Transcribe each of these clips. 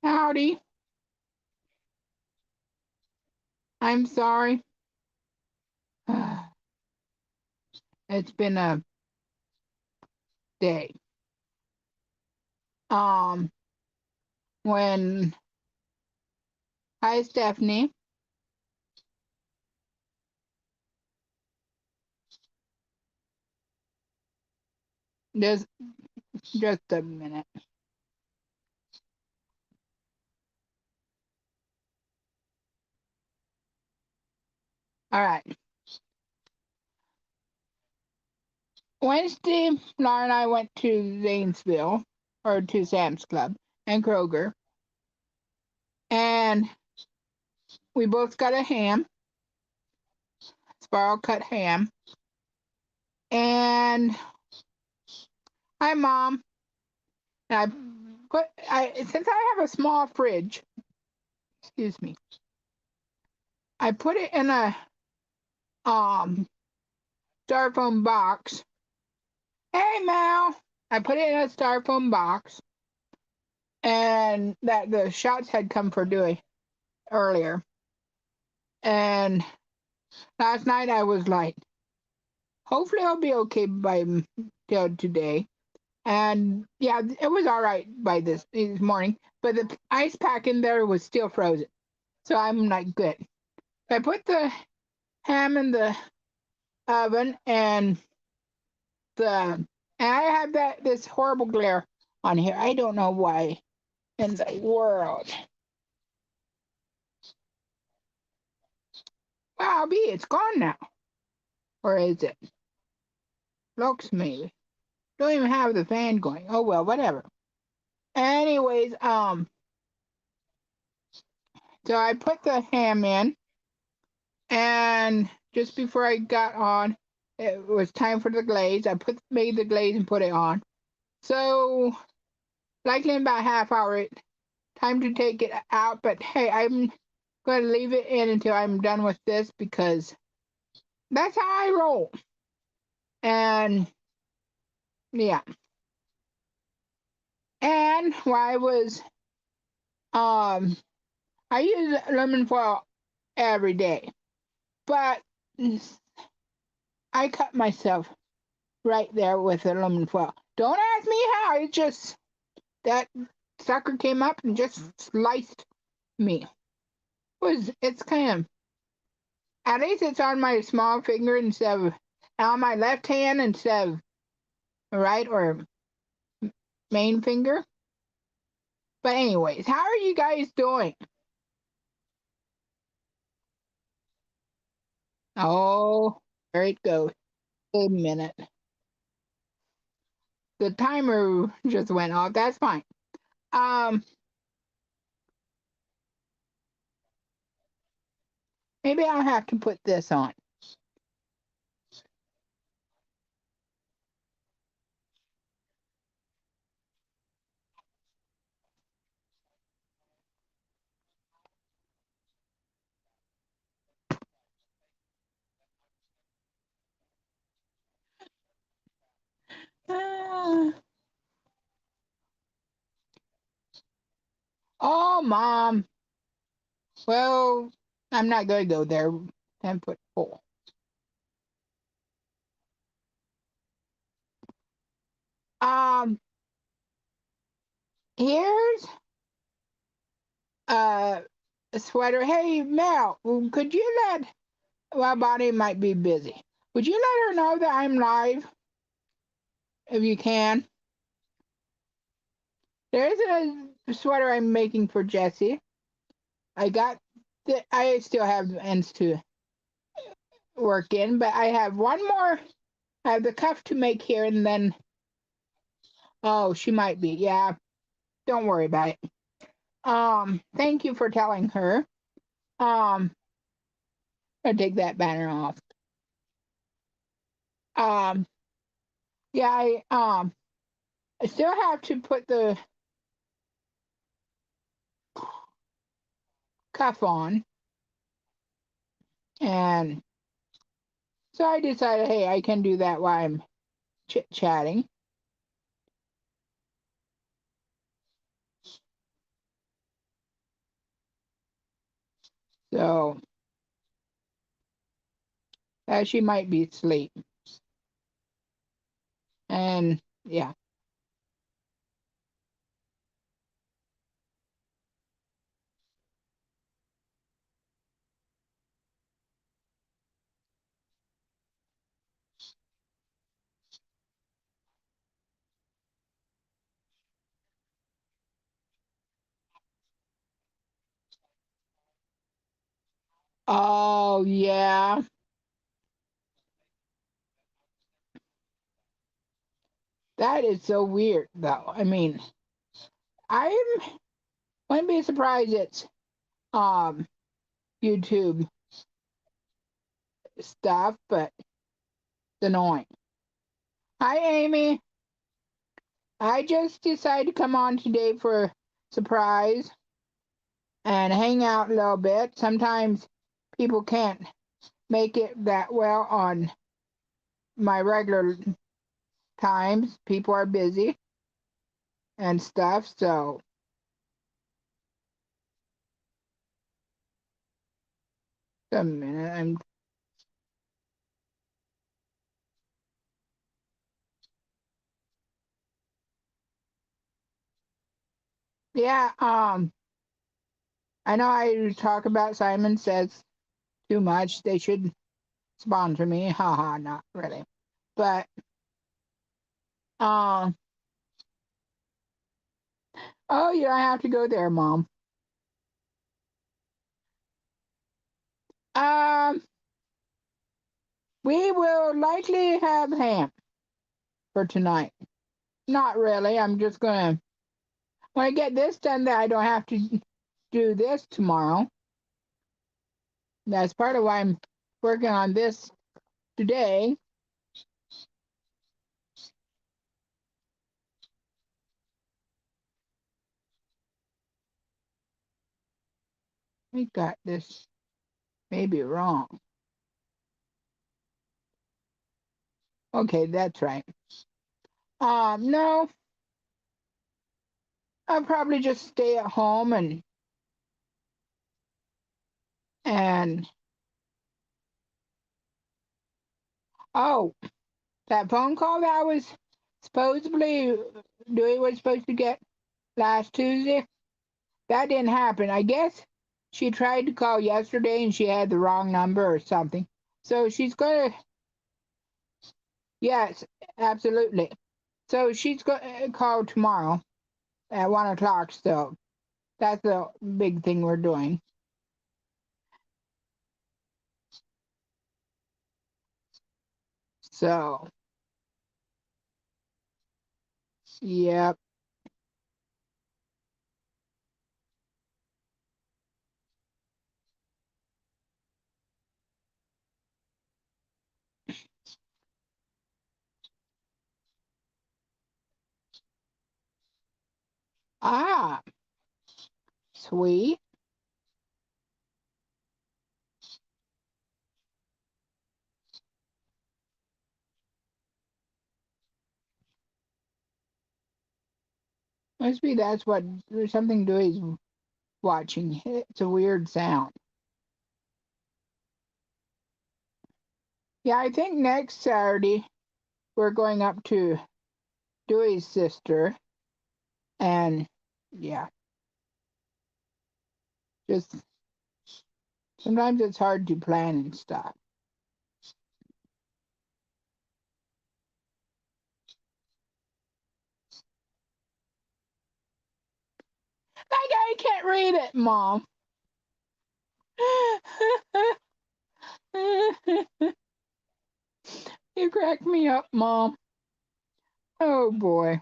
Howdy. I'm sorry. It's been a day. Um, when Hi Stephanie. Just a minute. All right. Wednesday, Laura and I went to Zanesville or to Sam's Club and Kroger, and we both got a ham, spiral cut ham. And hi, Mom. And I since I have a small fridge. Excuse me. I put it in a um styrofoam box. Hey, Mal. I put it in a styrofoam box, and that the shots had come for doing earlier. And last night I was like, hopefully I'll be okay by till today. And yeah, it was all right by this morning, but the ice pack in there was still frozen. So I'm like, good. I put the ham in the oven, and I have this horrible glare on here. I don't know why in the world. Well, it's gone now. Or is it? Looks maybe. Don't even have the fan going. Oh well, whatever. Anyways, so I put the ham in, and just before I got on, it was time for the glaze. Made the glaze and put it on. So likely in about half hour, time to take it out. But hey, I'm going to leave it in until I'm done with this because that's how I roll. And yeah, and while I was um, I use lemon foil every day, but I cut myself right there with the aluminum foil. Don't ask me how. It just that sucker came up and just sliced me. It's kind of at least it's on my small finger instead of on my left hand instead of right or main finger. But anyways, how are you guys doing? Oh, there it goes. A minute. The timer just went off. That's fine. Um, maybe I'll have to put this on. Ah. Oh, Mom. Well, I'm not going to go there. 10-foot pole. Um, here's a sweater. Hey, Mel, could you well, Bonnie might be busy. Would you let her know that I'm live if you can? There's a sweater I'm making for Jessie. I still have ends to work in, but I have one more. I have the cuff to make here, and then, oh, she might be. Yeah, don't worry about it. Thank you for telling her. Um, I'll take that banner off. Um, yeah, I still have to put the cuff on, and so I decided, hey, I can do that while I'm chit chatting. So she might be asleep. And yeah. Oh yeah. That is so weird though. I mean, I wouldn't be surprised it's um YouTube stuff, but it's annoying. Hi Amy. I just decided to come on today for a surprise and hang out a little bit. Sometimes people can't make it that well on my regular times. People are busy and stuff, so a minute. Yeah, I know I talk about Simon Says too much. They should sponsor me. Haha, not really. But um oh, you don't have to go there, Mom. Um we will likely have ham for tonight. Not really. I'm just gonna when I get this done that I don't have to do this tomorrow. That's part of why I'm working on this today. We got this maybe wrong. Okay, that's right. No, I'll probably just stay at home and oh, that phone call that I was supposedly Dewey was supposed to get last Tuesday, that didn't happen. I guess she tried to call yesterday and she had the wrong number or something. So she's gonna, yes, absolutely. So she's gonna call tomorrow at 1 o'clock. So that's the big thing we're doing. So, yep. Ah, sweet. Must be that's what there's something Dewey's watching. It's a weird sound. Yeah, I think next Saturday we're going up to Dewey's sister, and yeah, just sometimes it's hard to plan and stuff. I can't read it, Mom. You crack me up, Mom. Oh boy.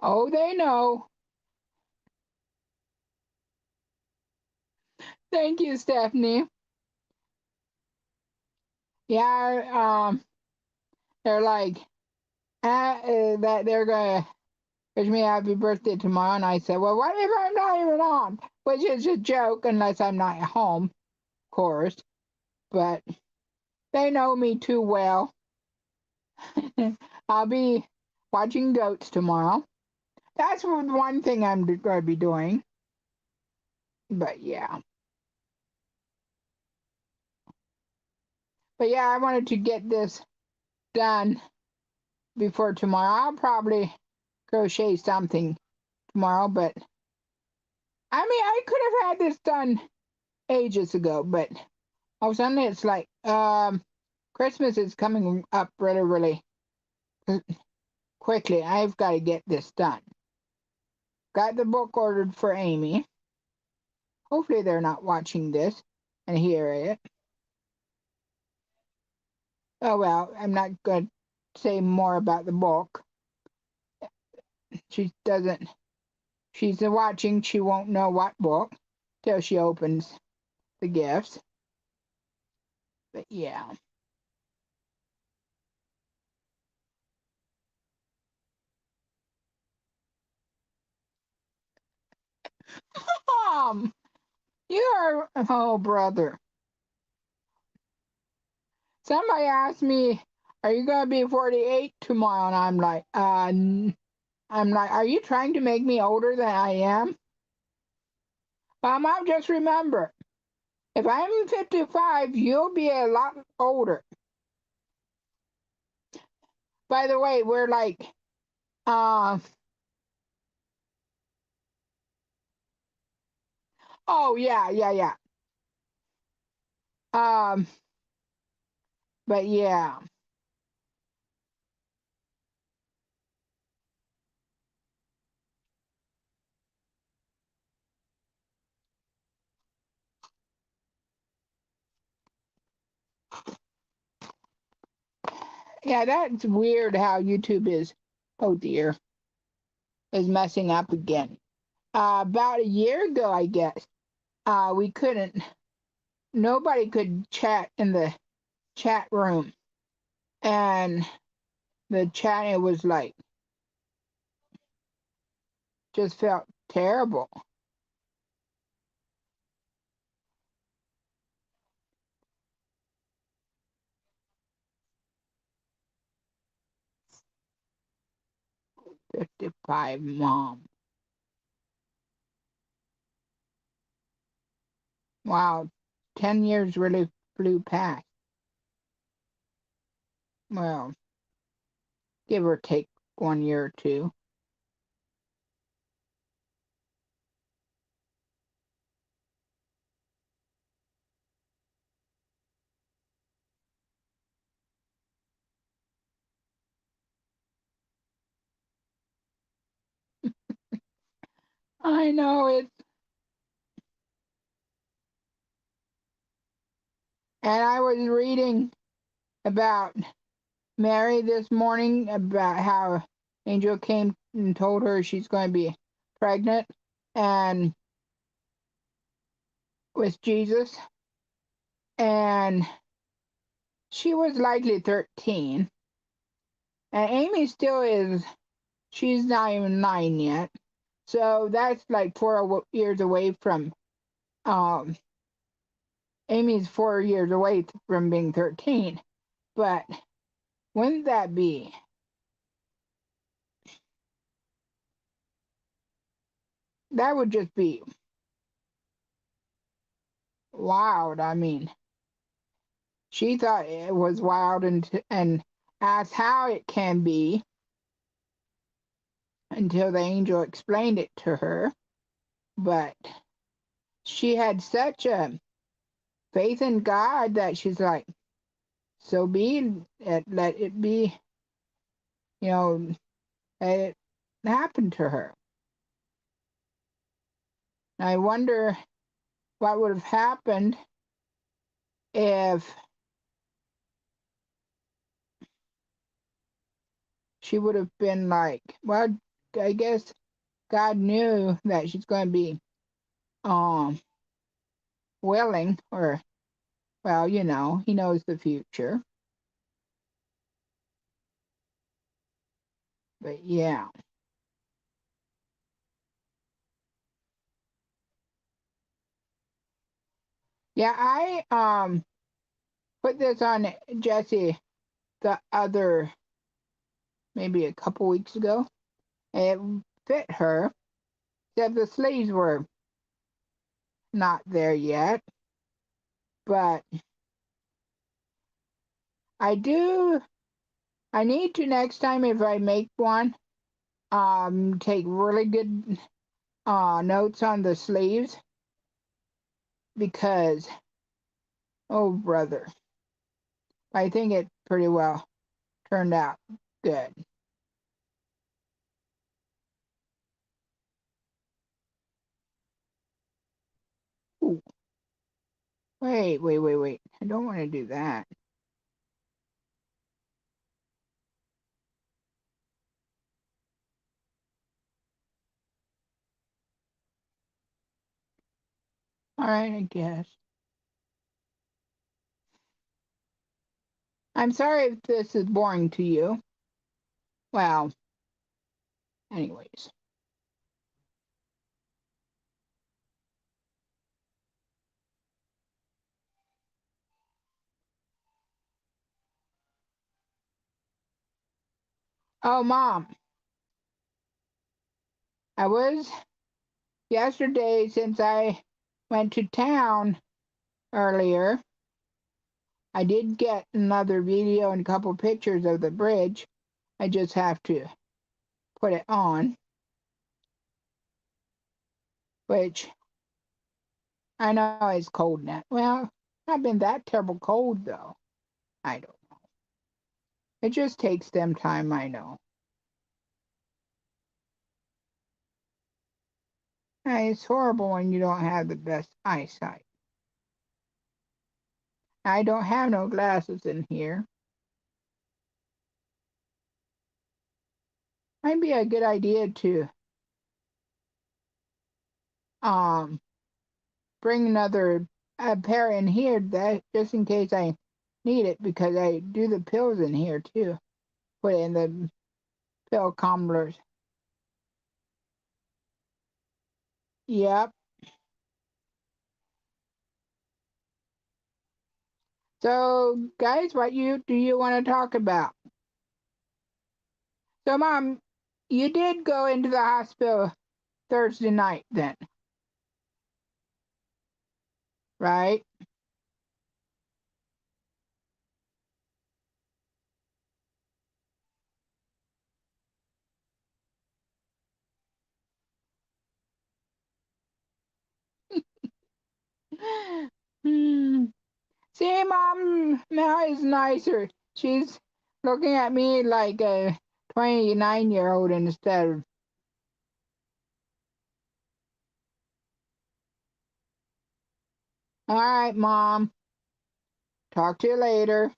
Oh, they know. Thank you, Stephanie. Yeah, they're like, that they're gonna wish me happy birthday tomorrow, and I said, well, what if I'm not even on? Which is a joke unless I'm not at home, of course. But they know me too well. I'll be watching goats tomorrow. That's one thing I'm going to be doing. But yeah. But yeah, I wanted to get this done before tomorrow. I'll probably crochet something tomorrow, but I mean, I could have had this done ages ago, but all of a sudden it's like Christmas is coming up really, really quickly. I've got to get this done. Got the book ordered for Amy. Hopefully they're not watching this and hear it. Oh well, I'm not going to say more about the book. She doesn't. She's watching. She won't know what book till she opens the gifts. But yeah. Mom, you're oh brother. Somebody asked me, "Are you gonna be 48 tomorrow?" And I'm like, "Are you trying to make me older than I am?" Mom, just remember, if I'm 55, you'll be a lot older. By the way, we're like, uh, oh yeah, yeah, yeah. Um, but yeah, yeah, that's weird how YouTube is, oh dear, is messing up again. About a year ago, I guess, we couldn't, nobody could chat in the chat room, and the chatting was like, just felt terrible. 55, mom. Wow, 10 years really flew past. Well, give or take 1 year or two. I know it. And I was reading about Mary this morning about how Angel came and told her she's going to be pregnant and with Jesus. And she was likely 13. And Amy still is, she's not even 9 yet. So that's like 4 years away from, um, Amy's 4 years away from being 13. But wouldn't that be, that would just be wild. I mean, she thought it was wild and asked how it can be until the angel explained it to her. But she had such a faith in God that she's like, so be it, let it be, you know, it happened to her. I wonder what would have happened if she would have been like, well, I guess God knew that she's going to be um willing, or well, he knows the future. But yeah. Yeah, I put this on Jessie the other maybe a couple weeks ago. It fit her, except the sleeves were not there yet. But I do I need to next time if I make one, take really good notes on the sleeves because oh brother, I think it pretty well turned out good. Ooh, wait. I don't want to do that. All right, I guess. I'm sorry if this is boring to you. Well, anyways. Oh, Mom, I was yesterday since I went to town earlier. I did get another video and a couple pictures of the bridge. I just have to put it on, which I know it's cold now. Well, not been that terrible cold though. I don't know. It just takes them time, I know. And it's horrible when you don't have the best eyesight. I don't have no glasses in here. Might be a good idea to um bring another a pair in here that just in case I need it because I do the pills in here too. Put it in the pill tumblers. Yep. So guys, what you do you want to talk about? So Mom, you did go into the hospital Thursday night then, right? Hmm. See, Mom now is nicer. She's looking at me like a 29-year-old instead of. All right, Mom. Talk to you later.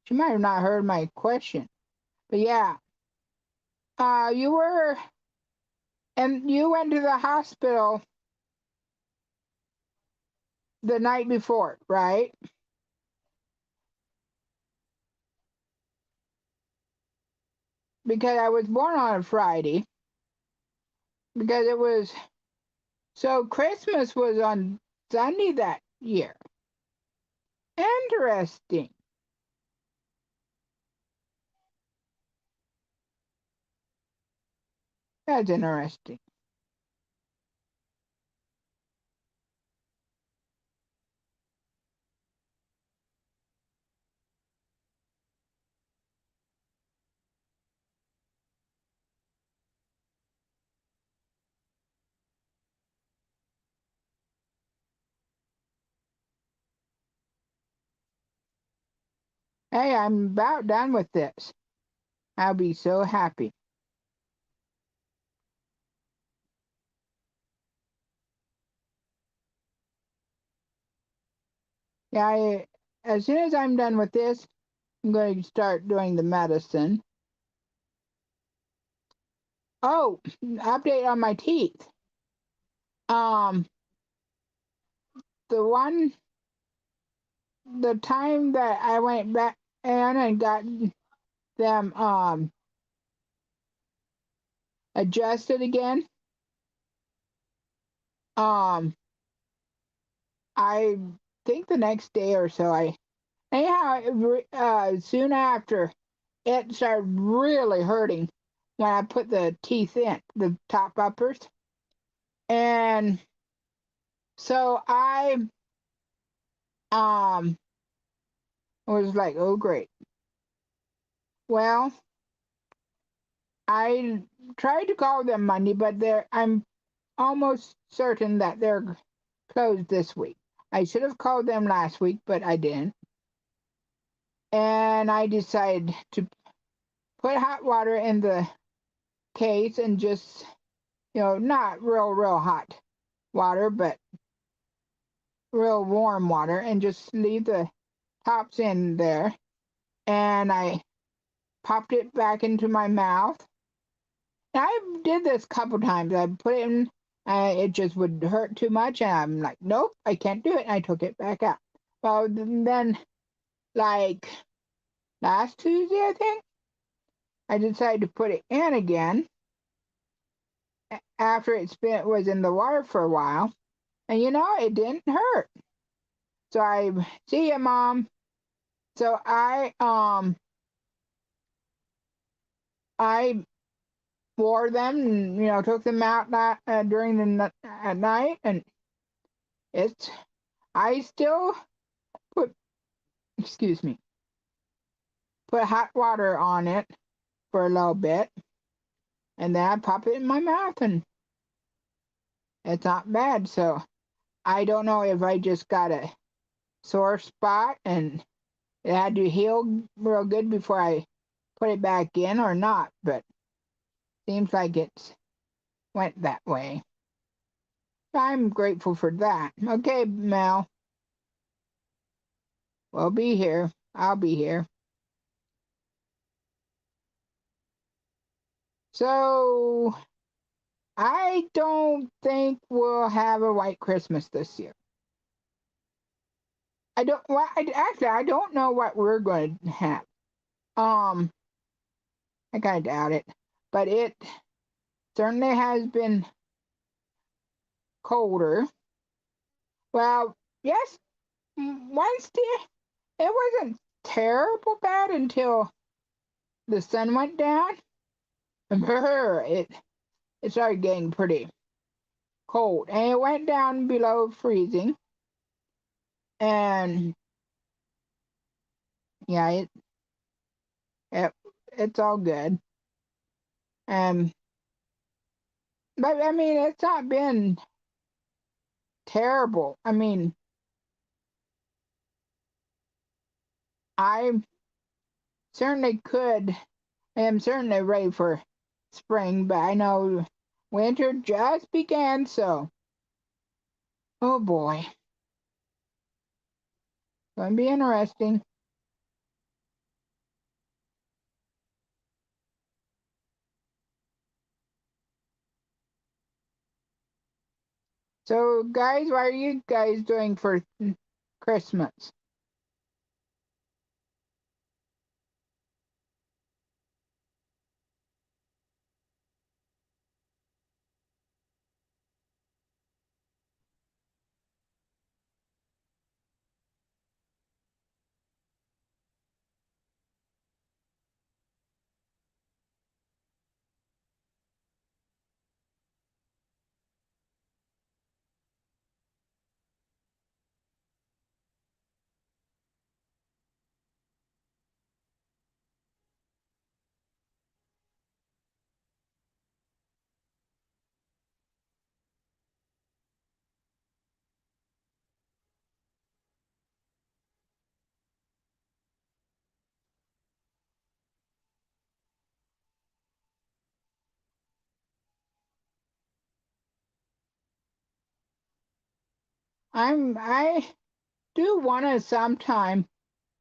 She might have not heard my question, but yeah. You were, and you went to the hospital the night before, right? Because I was born on a Friday. Because it was so Christmas was on Sunday that year. Interesting. That's interesting. Hey, I'm about done with this. I'll be so happy. Yeah, as soon as I'm done with this, I'm going to start doing the medicine. Oh, update on my teeth. Um, the one the time that I went back in and got them adjusted again, um I think the next day or so, I anyhow soon after it started really hurting when I put the teeth in the top uppers, and so I um was like, oh great. Well, I tried to call them Monday, but I'm almost certain that they're closed this week. I should have called them last week, but I didn't. And I decided to put hot water in the case and just, not real hot water, but real warm water, and just leave the tops in there. And I popped it back into my mouth. And I did this a couple times. I put it in, it just would hurt too much, and I'm like, nope, I can't do it. And I took it back out. Well, then, like last Tuesday, I think, I decided to put it in again after was in the water for a while, and it didn't hurt. So I see you, Mom. So I wore them and took them out during the at night, and it's I still put excuse me put hot water on it for a little bit, and then I pop it in my mouth, and it's not bad. So I don't know if I just got a sore spot and it had to heal real good before I put it back in or not, but seems like it's went that way. I'm grateful for that. Okay, Mel, we'll be here. I'll be here. So I don't think we'll have a white Christmas this year. I don't. Well, actually, I don't know what we're going to have. Um, I kind of doubt it, but it certainly has been colder. Well, yes, Wednesday it wasn't terrible bad until the sun went down. It started getting pretty cold, and it went down below freezing. And yeah, it it's all good. Um, but I mean, it's not been terrible. I mean, I certainly could. I am certainly ready for spring, but I know winter just began, so oh boy, gonna be interesting. So, guys, what are you guys doing for Christmas? I do want to sometime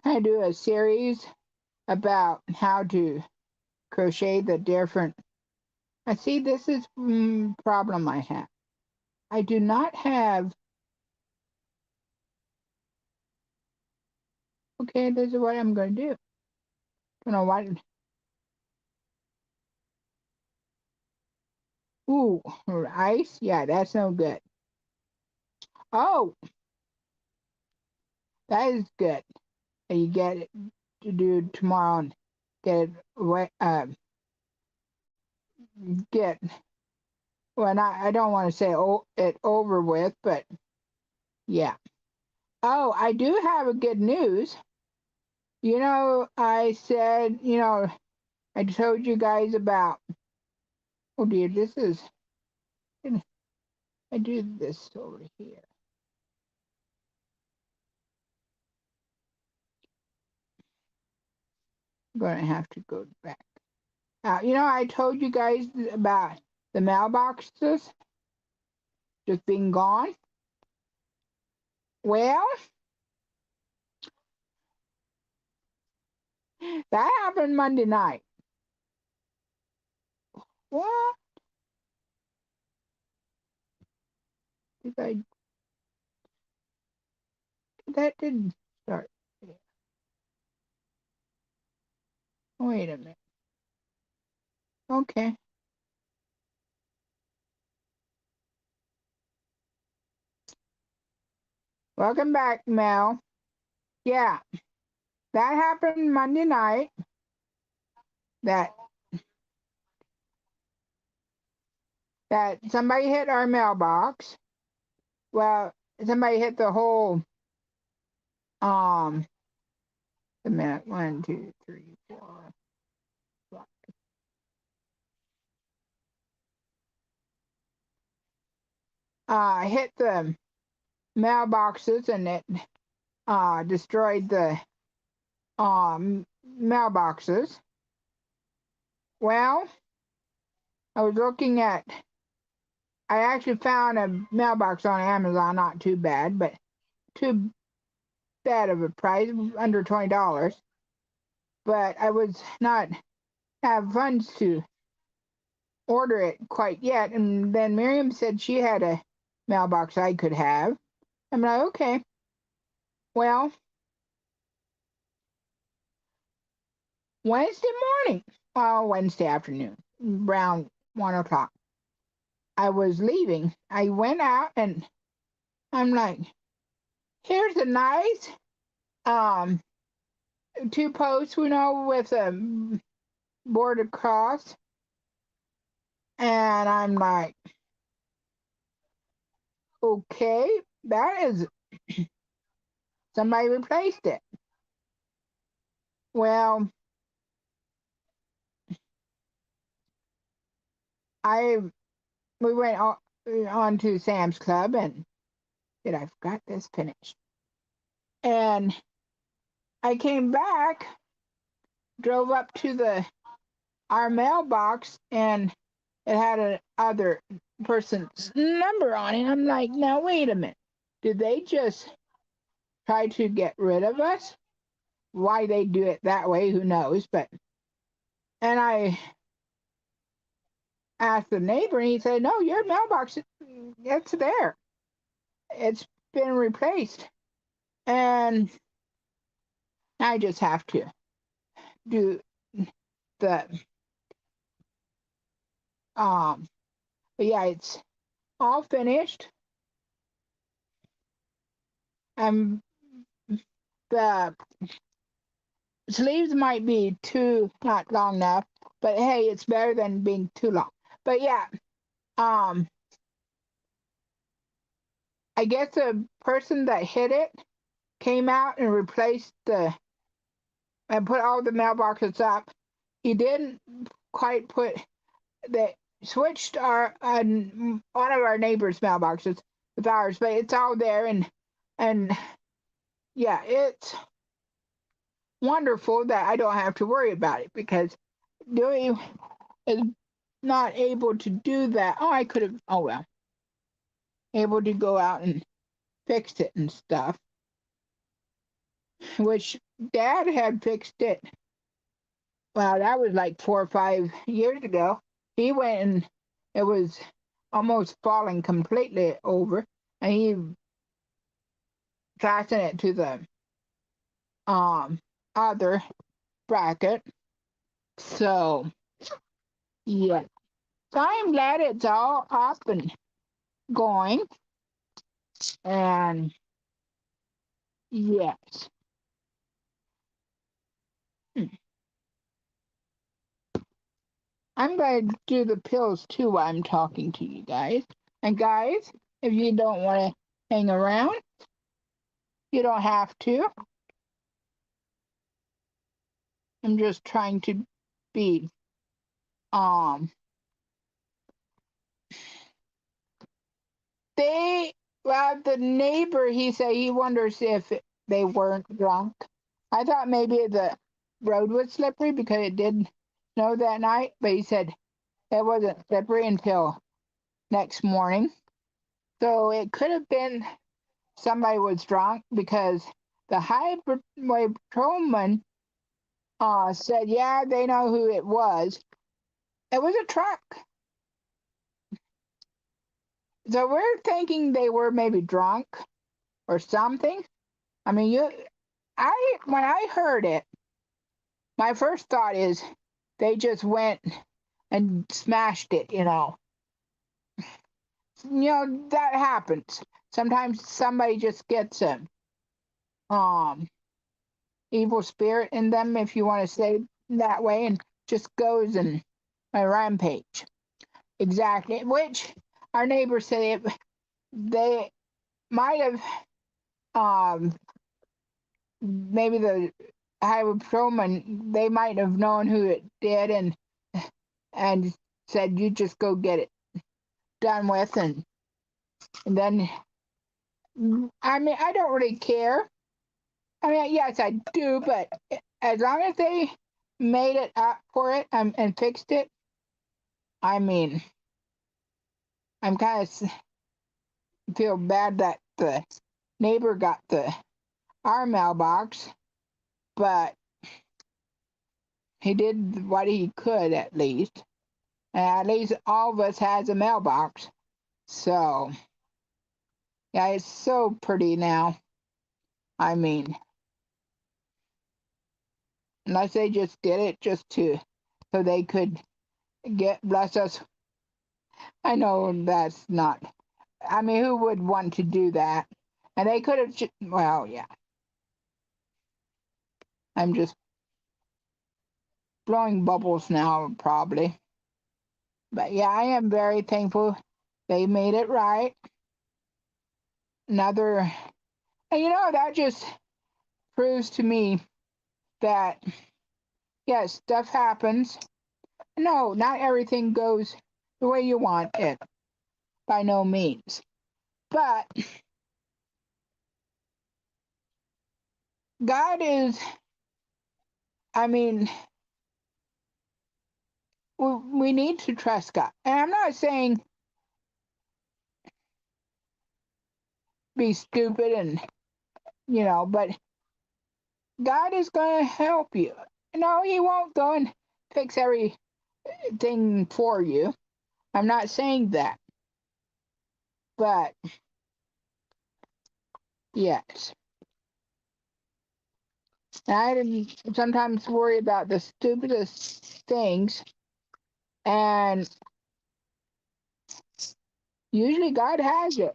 kind of do a series about how to crochet the different. I see this is problem I have. I do not have Okay, this is what I'm going to do. Don't know what. Ooh, ice? Yeah, that's no good. Oh, that is good. And you get it to do tomorrow and get it get well. Not, I don't want to say it over with, but yeah. Oh, I do have a good news. I said, I told you guys about. Oh dear, this is. I do this over here. I'm gonna have to go back. I told you guys about the mailboxes just being gone. Well, that happened Monday night. What? Did I? That didn't start. Wait a minute. Okay. Welcome back, Mel. Yeah, that happened Monday night. That that somebody hit our mailbox. Well, somebody hit the whole a minute. 1, 2, 3, 4, 5. Hit the mailboxes and it destroyed the mailboxes. Well, I was looking at. I actually found a mailbox on Amazon, not too bad, but too bad of a price, under $20. But I was not have funds to order it quite yet. And then Miriam said she had a mailbox I could have. I'm like, okay. Well, Wednesday morning, Wednesday afternoon, around 1 o'clock, I was leaving. I went out and I'm like, here's a nice um two posts, with a board across. And I'm like, okay, that is somebody replaced it. Well, I we went on to Sam's Club and did I forgot this finish. And I came back, drove up to the our mailbox, and it had a other person's number on it. I'm like, now wait a minute. Did they just try to get rid of us? Why they do it that way, who knows? But and I asked the neighbor, and he said, "No, your mailbox, it's there. It's been replaced." And I just have to do the but yeah, it's all finished. And the sleeves might be too not long enough, but hey, it's better than being too long. But yeah, um, I guess the person that hit it came out and replaced and put all the mailboxes up. He didn't quite put they switched our one of our neighbors' mailboxes with ours, but it's all there and yeah, it's wonderful that I don't have to worry about it because doing is not able to do that. Oh, I could have. Oh well, able to go out and fix it and stuff, which Dad had fixed it. Well, that was like 4 or 5 years ago. He went and it was almost falling completely over, and he fastened it to the um other bracket. So yeah. So I'm glad it's all up and going. And yes. Hmm. I'm going to do the pills too while I'm talking to you guys. And guys, if you don't want to hang around, you don't have to. I'm just trying to be um they well the neighbor, he said he wonders if they weren't drunk. I thought maybe the road was slippery because it did snow that night, but he said it wasn't slippery until next morning. So it could have been somebody was drunk because the highway patrolman said, yeah, they know who it was. It was a truck. So we're thinking they were maybe drunk or something. I mean, when I heard it, my first thought is they just went and smashed it. That happens. Sometimes somebody just gets a um evil spirit in them, if you want to say that way, and just goes and a rampage. Exactly. Which our neighbors say they might have maybe the highway patrolman, they might have known who it did and said, you just go get it done with. And then, I mean, I don't really care. I mean, yes, I do, but as long as they made it up for it and fixed it, I mean, I'm kind of feel bad that the neighbor got our mailbox, but he did what he could at least. And at least all of us has a mailbox. So yeah, it's so pretty now. I mean, unless they just did it just to so they could get bless us. I know that's not. I mean, who would want to do that? And they could have. Well, yeah. I'm just blowing bubbles now, probably. But yeah, I am very thankful they made it right. Another, and that just proves to me that yes, stuff happens. No, not everything goes the way you want it, by no means. But God is, I mean, we need to trust God. And I'm not saying be stupid and, but God is going to help you. No, He won't go and fix everything for you. I'm not saying that. But yes, I didn't sometimes worry about the stupidest things, and usually God has it.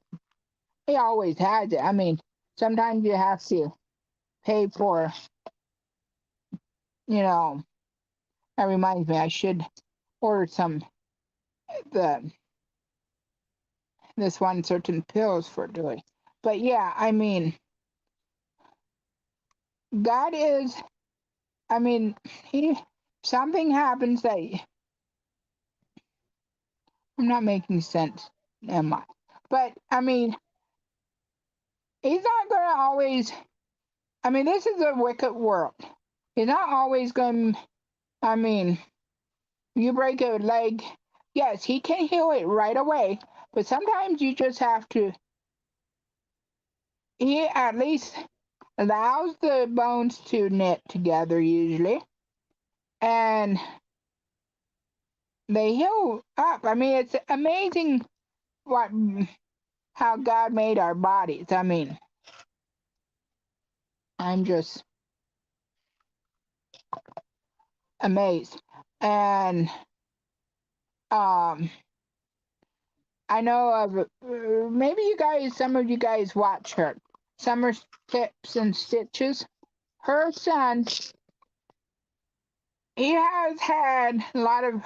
He always has it. I mean, sometimes you have to pay for, you know, that reminds me, I should order some the this one certain pills for doing. But yeah, I mean, God is. I mean, He something happens that I'm not making sense, am I? But I mean, He's not gonna always. I mean, this is a wicked world. He's not always going. I mean, you break a leg, yes, He can heal it right away. But sometimes you just have to. He at least allows the bones to knit together usually, and they heal up. I mean, it's amazing what how God made our bodies. I mean, I'm just amazed. And um, I know of maybe some of you guys watch her, Summer Tips and Stitches. Her son, he has had a lot of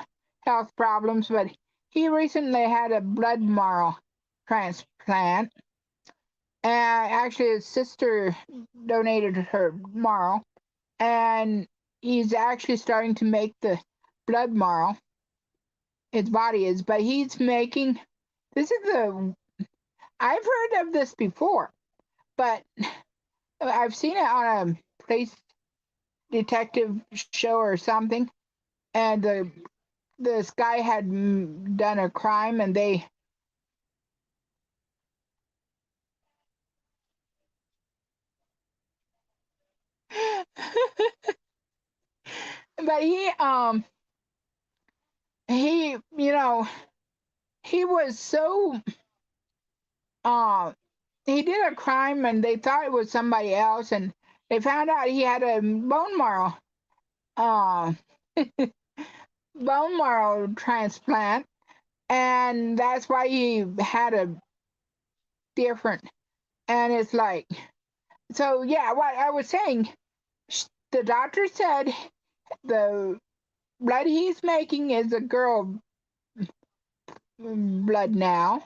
health problems, but he recently had a blood marrow transplant. And actually, his sister donated her marrow, and he's actually starting to make the blood marrow. His body is, but he's making. This is the. I've heard of this before, but I've seen it on a police detective show or something, and this guy had done a crime, and they. But he he was so uh he did a crime, and they thought it was somebody else, and they found out he had a uh bone marrow transplant, and that's why he had a different. And it's like, so yeah, what I was saying, the doctor said the blood he's making is a girl blood now,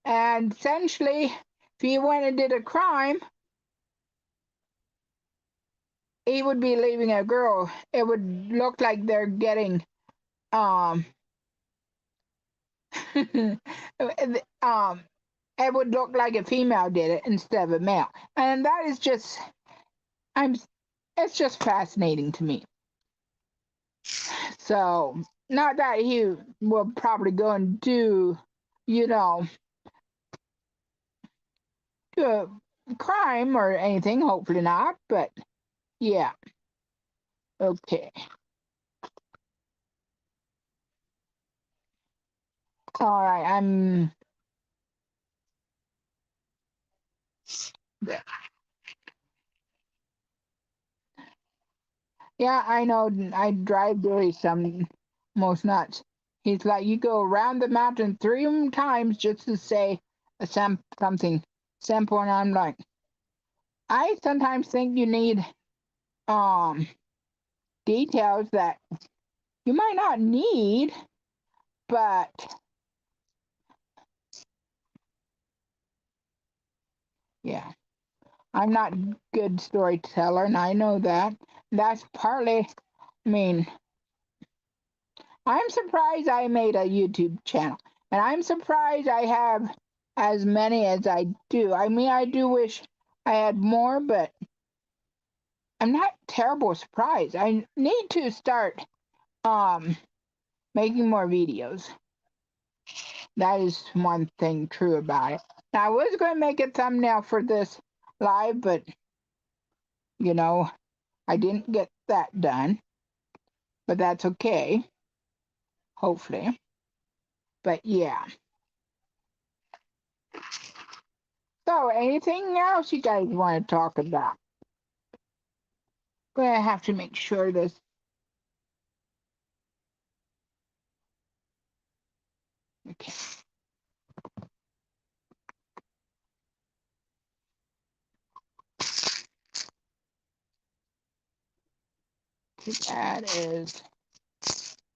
and essentially, if he went and did a crime, he would be leaving a girl. It would look like they're getting um um it would look like a female did it instead of a male. And that is just I'm it's just fascinating to me. So not that he will probably go and do, you know, do a crime or anything, hopefully not, but yeah, okay. All right, yeah, I know. I drive Billy some most nuts. He's like, you go around the mountain three times just to say something simple, and I'm like, I sometimes think you need um details that you might not need, but yeah, I'm not a good storyteller, and I know that. That's partly. I mean, I'm surprised I made a YouTube channel, and I'm surprised I have as many as I do. I mean, I do wish I had more, but I'm not terrible surprised. I need to start um making more videos. That is one thing true about it. Now, I was going to make a thumbnail for this live, but you know, I didn't get that done. But that's okay, hopefully. But yeah. So, anything else you guys want to talk about? Gonna have to make sure this. Okay. That is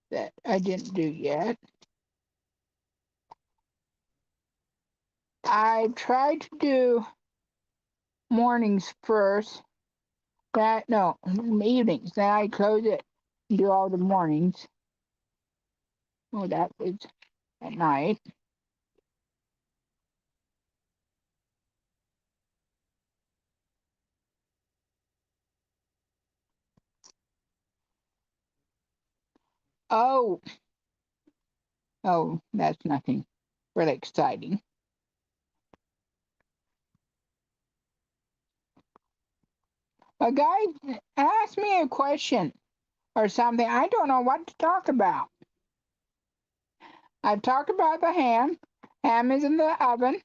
that I didn't do yet. I tried to do mornings first. That no evenings. Then I close it and do all the mornings. Oh, that is at night. Oh, oh, that's nothing really exciting. A guy asked me a question or something. I don't know what to talk about. I've talked about the ham. Ham is in the oven.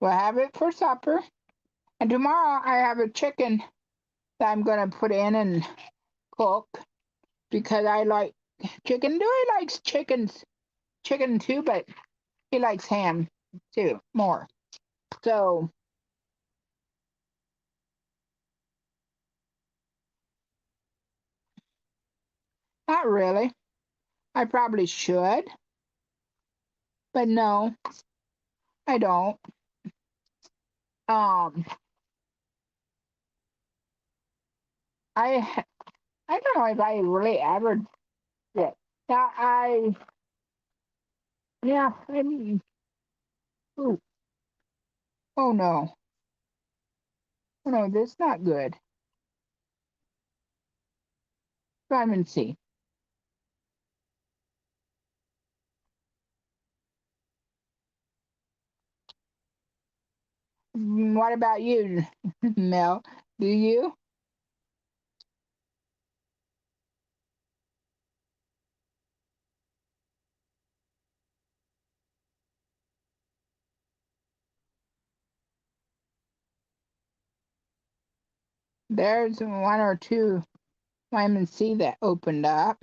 We'll have it for supper. And tomorrow I have a chicken that I'm going to put in and cook because I like chicken. Dewey likes chicken too, but he likes ham too more. So not really. I probably should, but no, I don't. Um, I I don't know if I really ever did. Yeah, yeah, I mean, ooh, oh no, oh no, this is not good. Vitamin C. What about you, Mel? Do you? There's one or two vitamin C that opened up.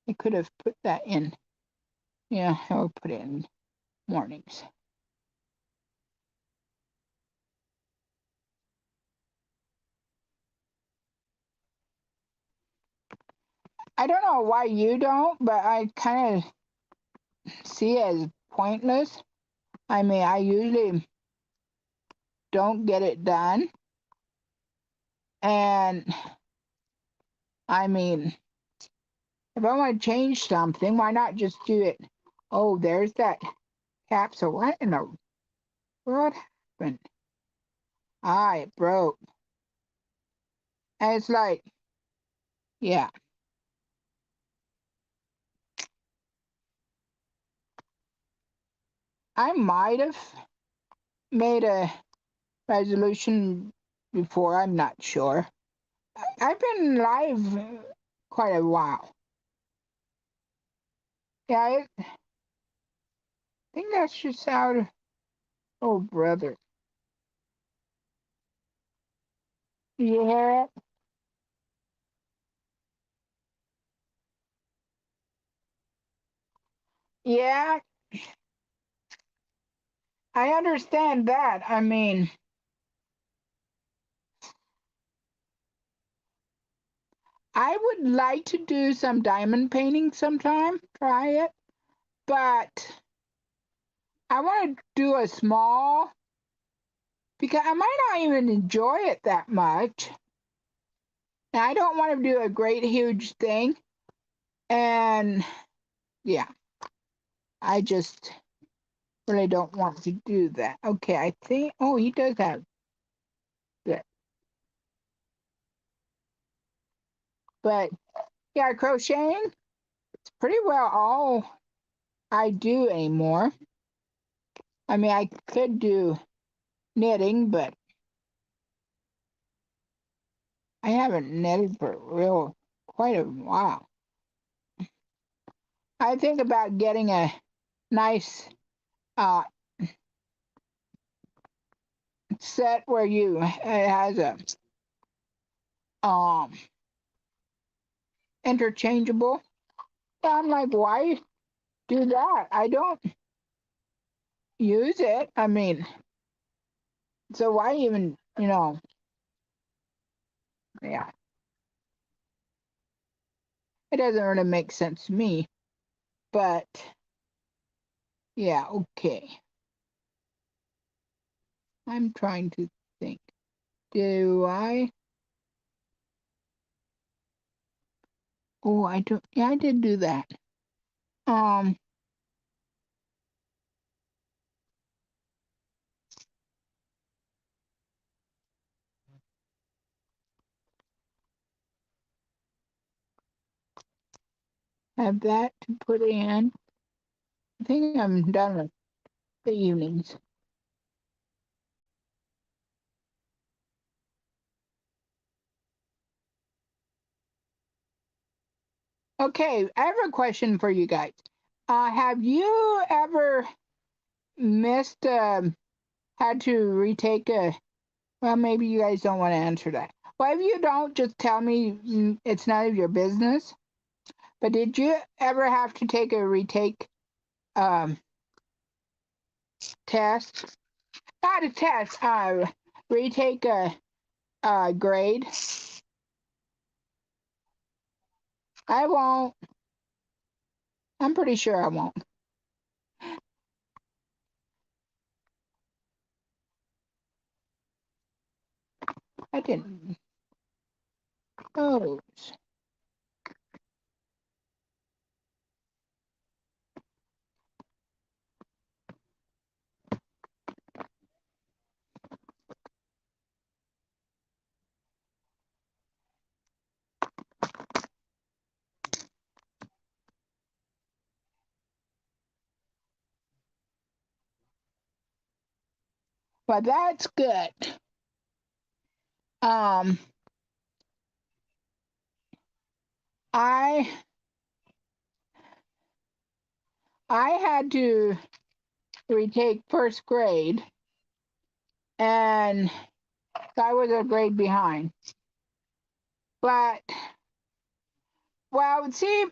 I could have put that in. Yeah, I'll put it in mornings. I don't know why you don't, but I kind of see it as pointless. I mean, I usually don't get it done. And I mean, if I want to change something, why not just do it? Oh, there's that capsule. What in the world happened? Ah, it broke. And it's like, yeah, I might have made a resolution before. I'm not sure. I've been live quite a while. Yeah, I think that's just out of, oh, brother. You hear it? Yeah, I understand that. I mean, I would like to do some diamond painting sometime, try it, but I want to do a small because I might not even enjoy it that much. And I don't want to do a great, huge thing. And yeah, I just really don't want to do that. Okay, I think, oh, he does have that. But yeah, crocheting, it's pretty well all I do anymore. I mean, I could do knitting, but I haven't knitted for real quite a while. I think about getting a nice uh, set where you it has a um interchangeable. I'm like, why do that? I don't use it. I mean, so why even, yeah, it doesn't really make sense to me. But yeah, okay. I'm trying to think. Do I? Oh, I do. Yeah, I did do that. Um, have that to put in. I think I'm done with the evenings. Okay, I have a question for you guys. Have you ever missed, had to retake a, well, maybe you guys don't want to answer that. Well, if you don't, just tell me it's none of your business. But did you ever have to take a retake um, test? Not a test, retake a grade? I won't. I'm pretty sure I won't. I didn't. Oh, well, that's good. Um, I I had to retake first grade, and I was a grade behind. But well, see,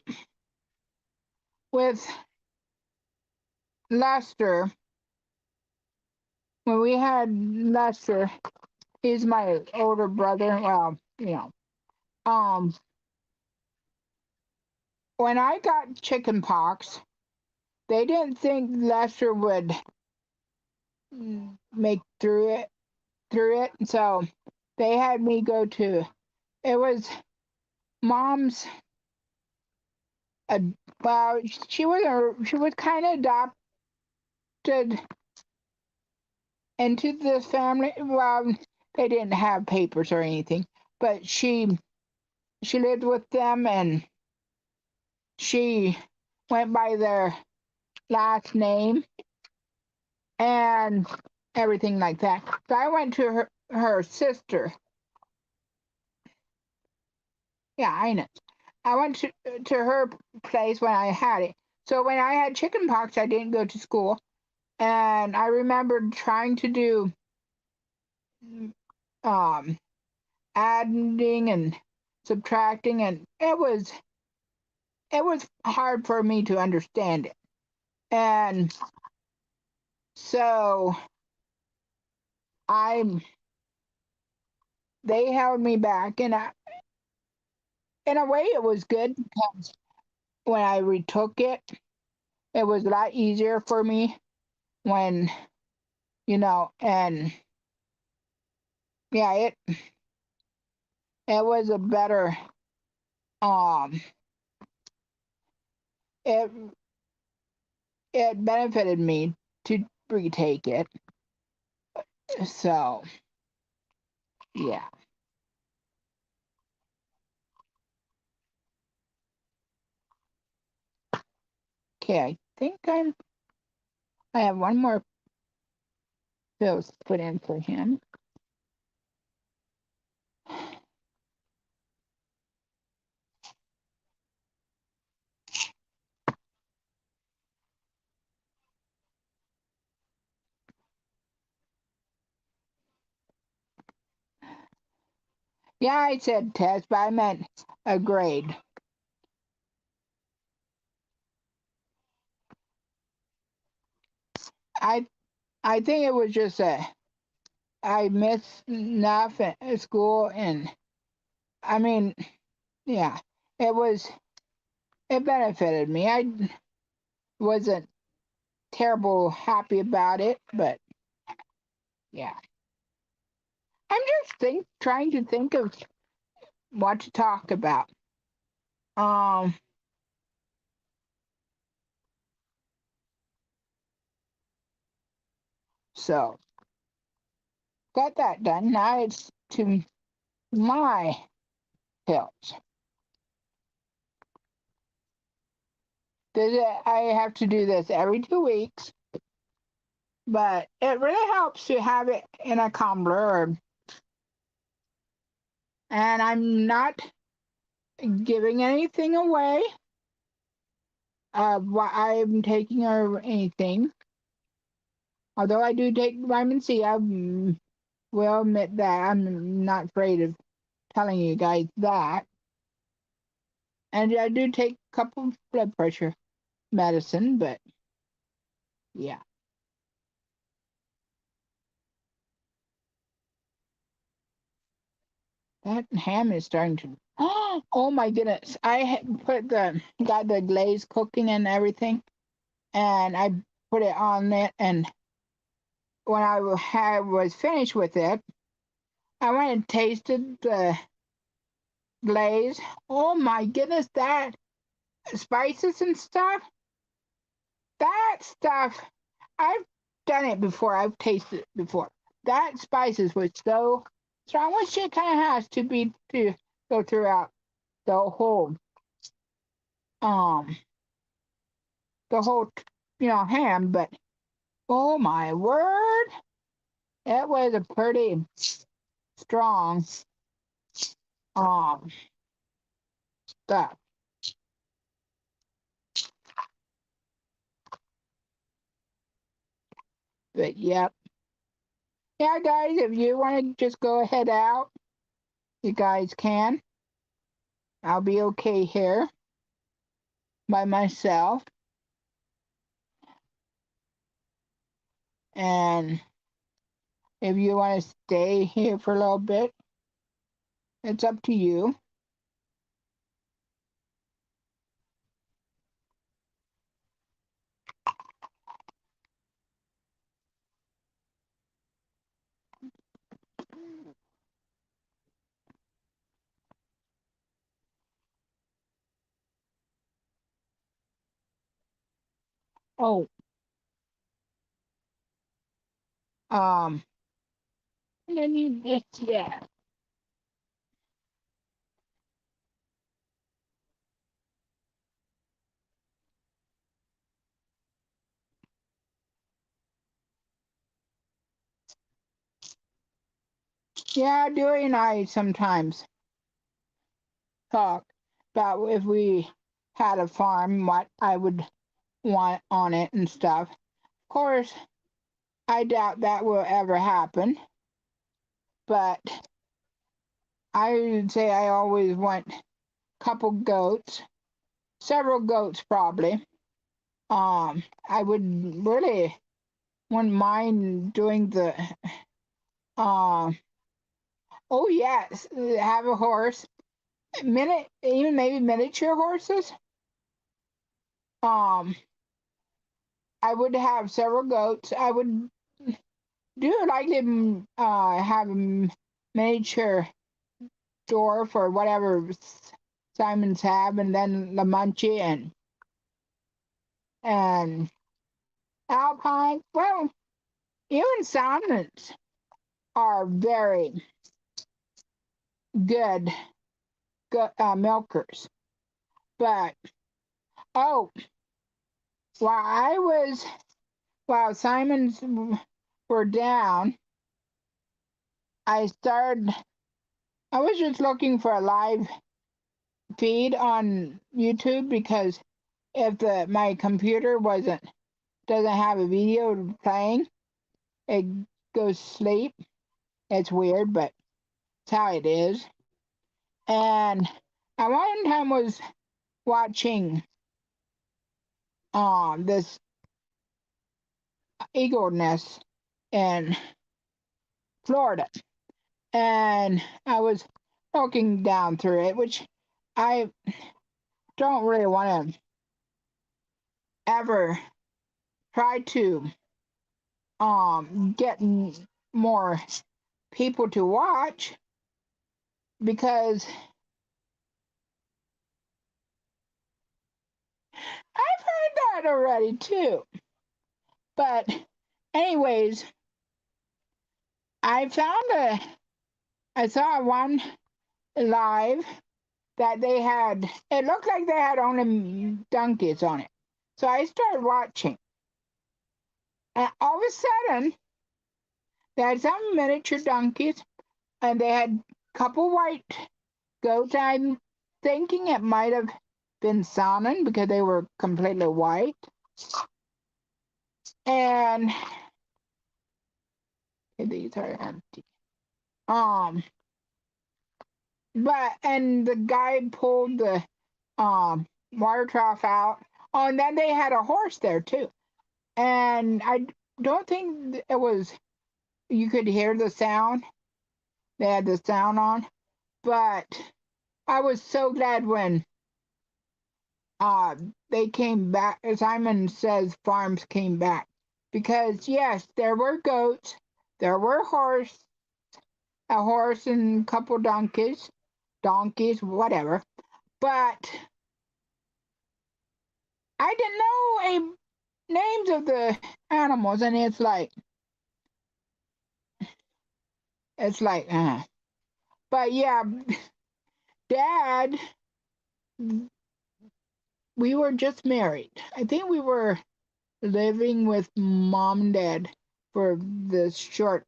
with Lester, when we had Lester, he's my older brother. Well, um, when I got chicken pox, they didn't think Lester would make through it. So they had me go to. It was mom's. Uh, well, she was kind of adopted into this family. Well, they didn't have papers or anything, but she lived with them, and she went by their last name and everything like that. So I went to her sister. Yeah, I know. I went to her place when I had it. So when I had chicken pox, I didn't go to school, and I remembered trying to do um adding and subtracting, and it was hard for me to understand it. And so I they held me back, and in a way it was good because when I retook it, it was a lot easier for me when and yeah, it was a better um it it benefited me to retake it. So yeah. Okay, I think I have one more bill to put in for him. Yeah, I said test, but I meant a grade. I I think it was just I missed enough at school, and I mean, yeah, it was it benefited me. I wasn't terrible happy about it, but yeah, I'm just trying to think of what to talk about. Um, so got that done. Now it's to my pills. I have to do this every 2 weeks, but it really helps to have it in a tumbler, and I'm not giving anything away what I'm taking or anything. Although I do take vitamin C, I will admit that I'm not afraid of. telling you guys that. And I do take a couple blood pressure medicine, but yeah. That ham is starting to. Oh my goodness! Got the glaze cooking and everything, and I put it on it. And when was finished with it, I went and tasted the glaze. Oh my goodness! That spices and stuff. That stuff. I've done it before. I've tasted it before. That spices was so strong, which it kind of has to be to go throughout the whole um the whole ham, but oh my word, it was a pretty strong um stuff. But yep. Yeah, guys, if you want to just go ahead out, you guys can. I'll be okay here by myself. And if you want to stay here for a little bit, it's up to you. Oh, um, and then you just yeah, Dewey and I sometimes talk about if we had a farm, what I would want on it and stuff. Of course, I doubt that will ever happen, but I would say I always want a couple goats, several goats probably. I would really wouldn't mind doing the oh yes, have a horse, even maybe miniature horses. Um, I would have several goats. I would do like to have a miniature dwarf or whatever Simons have, and then the Munchie and Alpine. Well, even Simons are very good, milkers. But oh, while I was while Simons were down, I started. I was just looking for a live feed on YouTube because if the my computer wasn't doesn't have a video playing, it goes sleep. It's weird, but it's how it is. And I one time was watching this eagle nest in Florida, and I was looking down through it, which I don't really want to ever try to get more people to watch because I've heard that already too. But anyways, I saw one live that they had. It looked like they had only donkeys on it, so I started watching, and all of a sudden they had some miniature donkeys, and they had a couple white goats. I'm thinking it might have been salmon because they were completely white. And these are empty. Um, but and the guy pulled the water trough out. Oh, and then they had a horse there too. And I don't think it was, you could hear the sound. They had the sound on. But I was so glad when uh they came back. Simon Says Farms came back. Because yes, there were goats, there were a horse and a couple donkeys, whatever. But I didn't know names of the animals, and it's like. But yeah, Dad, we were just married. I think we were living with Mom and Dad for the short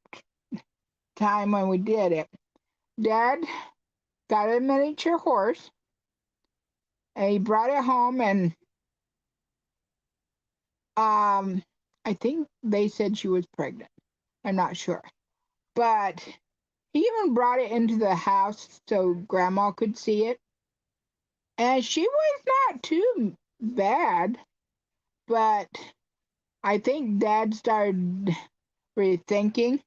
time when we did it. Dad got a miniature horse, and he brought it home, and um, I think they said she was pregnant. I'm not sure, but he even brought it into the house so Grandma could see it, and she was not too bad, but I think Dad started rethinking.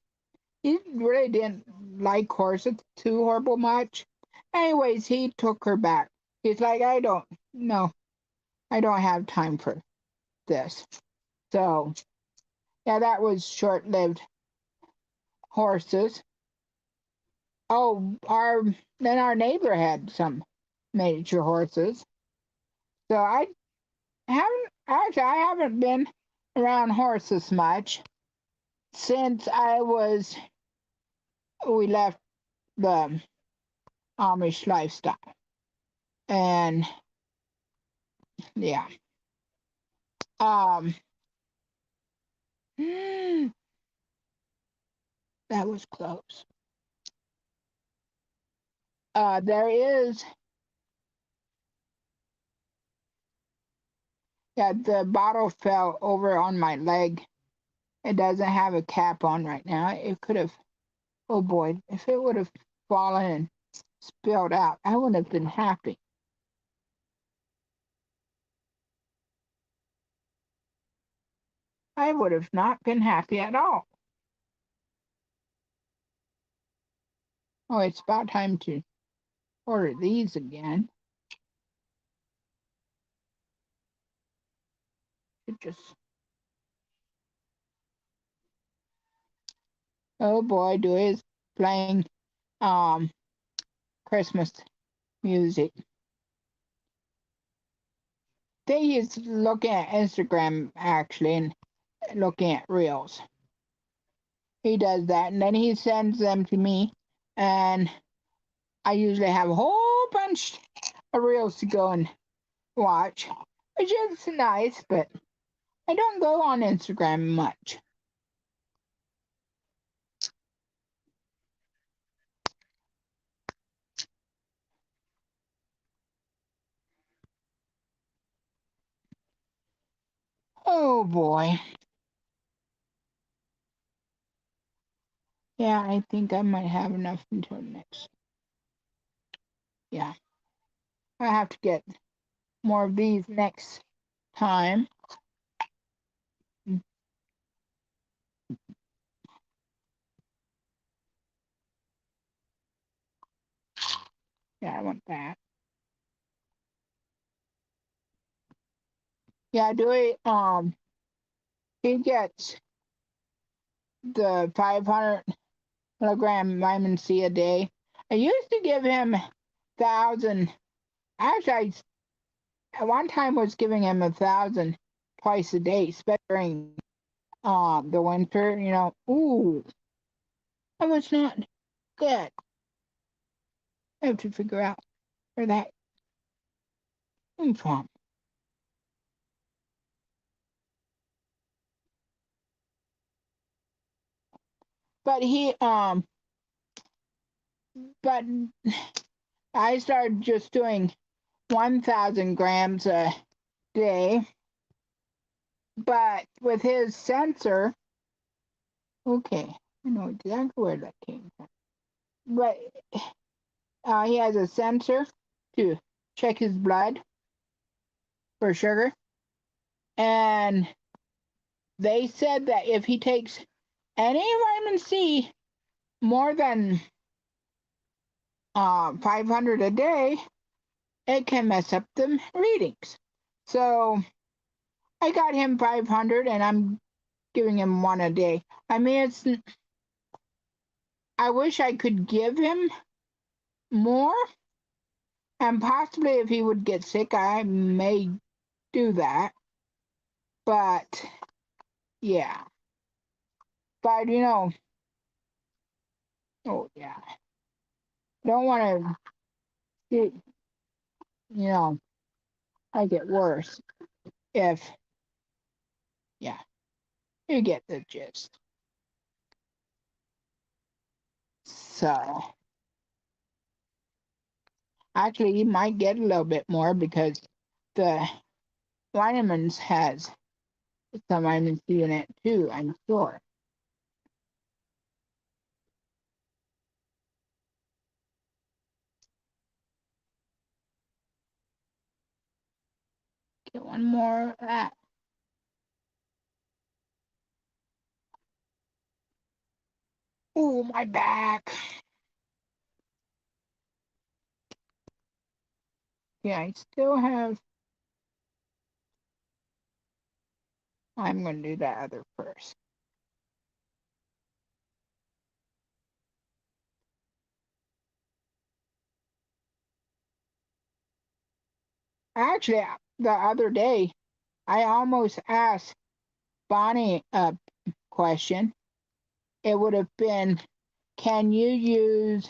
He really didn't like horses too horrible much. Anyways, he took her back. He's like, no, I don't have time for this. So, yeah, that was short-lived horses. Oh, our neighbor had some miniature horses. So I haven't been around horses much since we left the Amish lifestyle. And yeah. Um that was close. There is, yeah, the bottle fell over on my leg. It doesn't have a cap on right now. It could have, oh boy, if it would have fallen and spilled out, I would have been happy. I would have not been happy at all. Oh, it's about time to order these again. It just, oh boy, Dewey is playing um Christmas music. Think he's looking at Instagram actually and looking at reels. He does that, and then he sends them to me, and I usually have a whole bunch of reels to go and watch, which is nice, but I don't go on Instagram much. Oh boy. Yeah, I think I might have enough until next. Yeah, I have to get more of these next time. Yeah, I want that. Yeah, do it. He gets the 500 milligram vitamin C a day. I used to give him 1,000. Actually, at one time was giving him 1,000 twice a day, especially during the winter. Ooh, that was not good. I have to figure out where that came from. But but I started just doing 1,000 grams a day. But with his sensor, okay, I know exactly where that came from. But He has a sensor to check his blood for sugar. And they said that if he takes any vitamin C more than 500 a day, it can mess up the readings. So I got him 500 and I'm giving him one a day. I mean, I wish I could give him more, and possibly if he would get sick, I may do that. But yeah, but oh yeah, don't want to get, make it worse if, yeah, you get the gist. So actually, he might get a little bit more because the vitamins has some vitamin C in it too, I'm sure. Get one more of that. Oh, my back. Yeah, I still have. I'm going to do that other first. Actually, the other day, I almost asked Bonnie a question. It would have been, can you use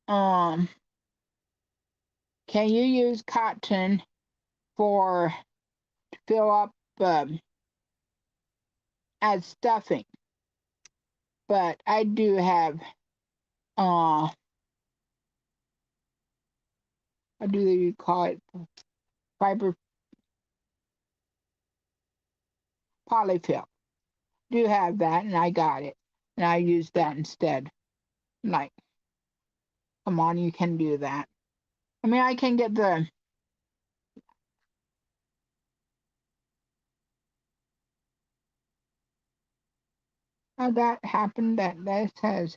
um can you use cotton for to fill up as stuffing? But I do have uh what do you call it? Fiber polyfill. Do have that, and I got it, and I used that instead. Like, come on, you can do that. I mean, I can get the. How that happened? That this has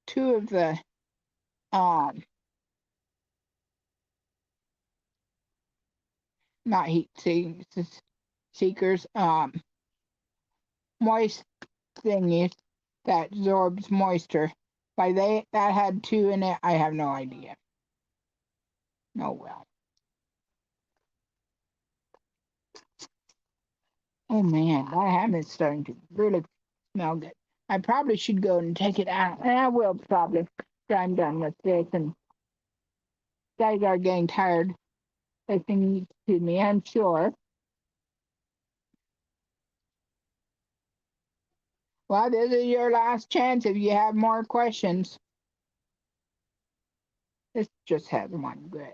two of the um not heat seekers moist thingies that absorbs moisture. Like that had two in it. I have no idea. Oh well. Oh man, that ham is starting to really smell good. I probably should go and take it out, and I will probably after I'm done with this. And guys are getting tired listening to me, I'm sure. Well, this is your last chance if you have more questions. This just has one good.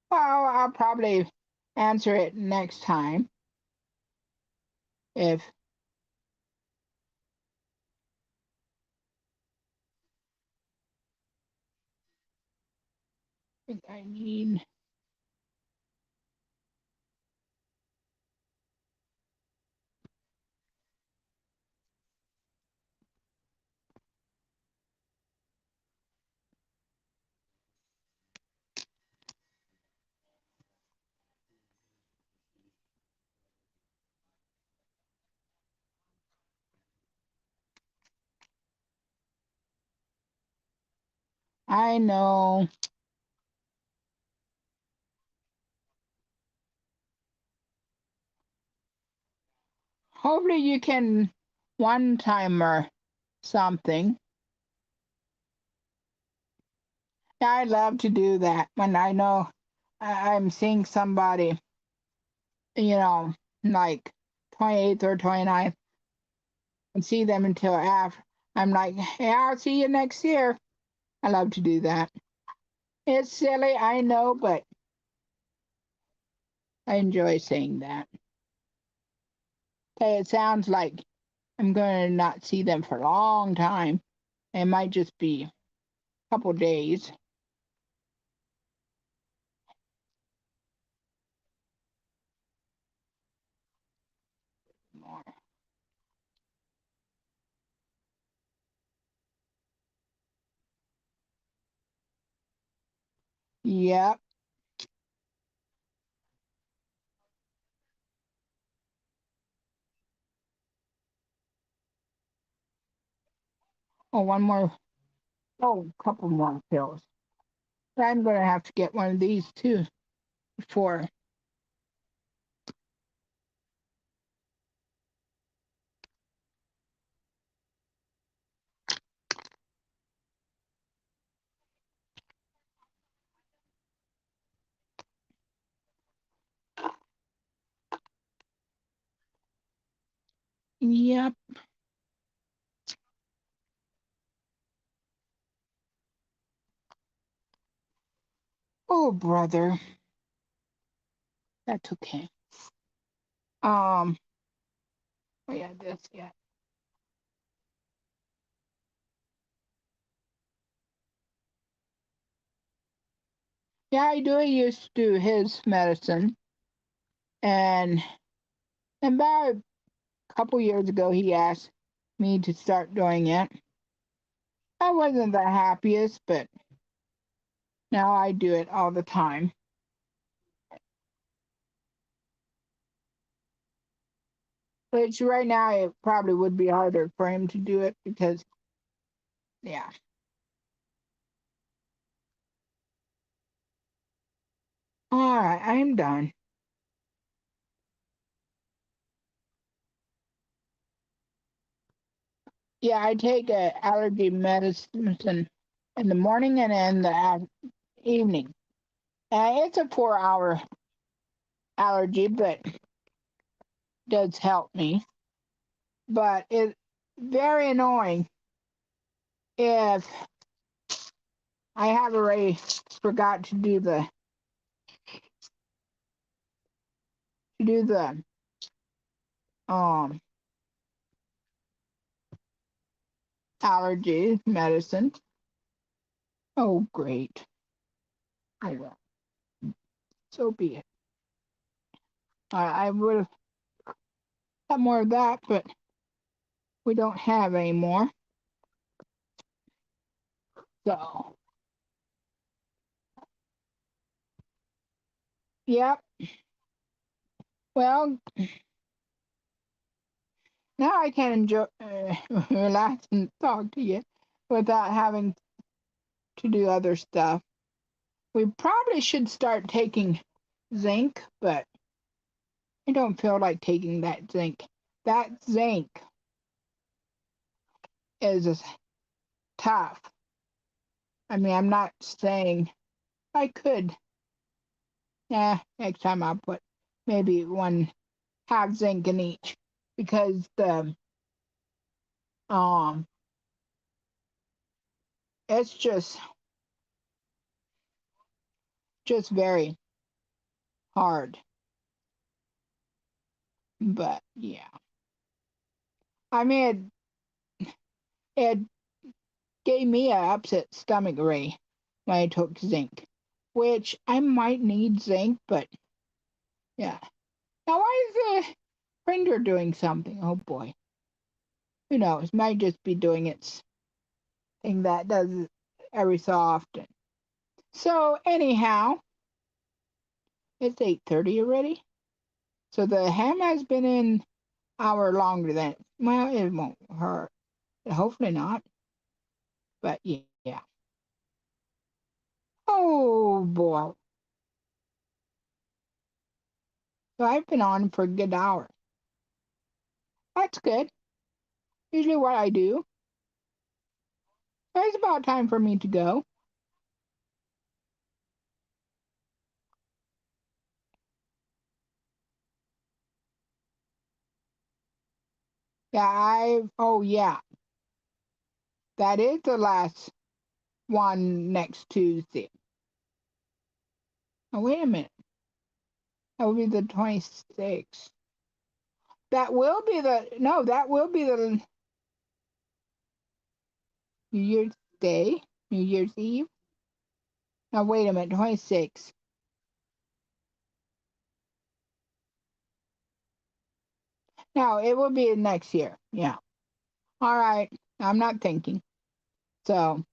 Well, I'll probably answer it next time if I need. I know. Hopefully you can one timer something. Yeah, I love to do that when I know I'm seeing somebody, you know, like 28th or 29th, and see them until after. I'm like, hey, I'll see you next year. I love to do that. It's silly, I know, but I enjoy saying that. Okay, it sounds like I'm going to not see them for a long time. It might just be couple days. More. Yep. Oh, one more. Oh, a couple more pills. I'm going to have to get one of these too before. Yep. Oh, brother. That's okay. Um, oh yeah, this, yeah. Yeah, I do used to do his medicine, and about a couple years ago, he asked me to start doing it. I wasn't the happiest, but now I do it all the time. Which right now it probably would be harder for him to do it because, yeah. All right, I'm done. Yeah, I take a allergy medicine in the morning and in the evening. It's a 4 hour allergy, but does help me. But it's very annoying if I have already forgot to do the um allergy medicine. Oh, great. Oh well, so be it. I would have had more of that, but we don't have any more. So, yep. Well, now I can enjoy, relax and talk to you without having to do other stuff. We probably should start taking zinc, but I don't feel like taking that zinc. That zinc is tough. I mean, I'm not saying I could. Yeah, next time I'll put maybe one half zinc in each because the um it's just very hard. But yeah, I mean it gave me a upset stomach ray when I took zinc, which I might need zinc, but yeah. Now why is the printer doing something? Oh boy, who knows? Might just be doing its thing that does it every so often. So anyhow, it's 8:30 already. So the ham has been in hour longer than well, it won't hurt. Hopefully not. But yeah. Oh boy. So I've been on for a good hour. That's good. Usually what I do. It's about time for me to go. Yeah, oh yeah. That is the last one next Tuesday. Oh, wait a minute. That will be the 26th. That will be the no, that will be the New Year's Day. New Year's Eve. Now wait a minute, 26. No, it will be next year. Yeah. All right. I'm not thinking. So,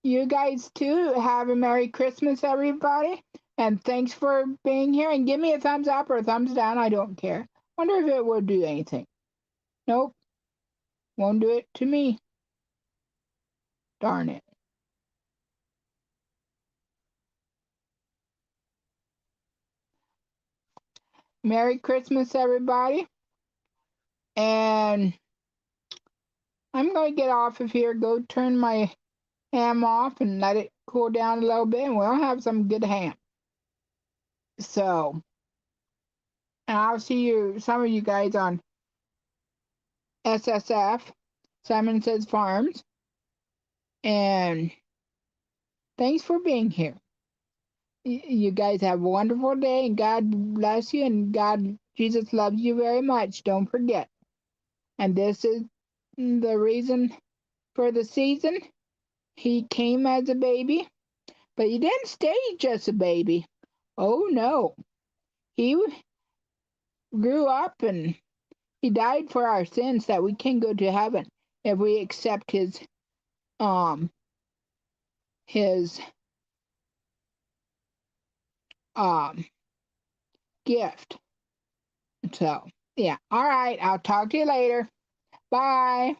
you guys too have a Merry Christmas, everybody. And thanks for being here. And give me a thumbs up or a thumbs down. I don't care. Wonder if it would do anything. Nope. Won't do it to me. Darn it. Merry Christmas, everybody. And I'm going to get off of here, go turn my ham off and let it cool down a little bit, and we'll have some good ham. So, and I'll see some of you guys on SSF, Simon Says Farms. And thanks for being here. You guys have a wonderful day, and God bless you, and Jesus loves you very much. Don't forget. And this is the reason for the season. He came as a baby, but he didn't stay just a baby. Oh no. He grew up and he died for our sins that we can go to heaven if we accept um his um gift. So, yeah. All right, I'll talk to you later. Bye.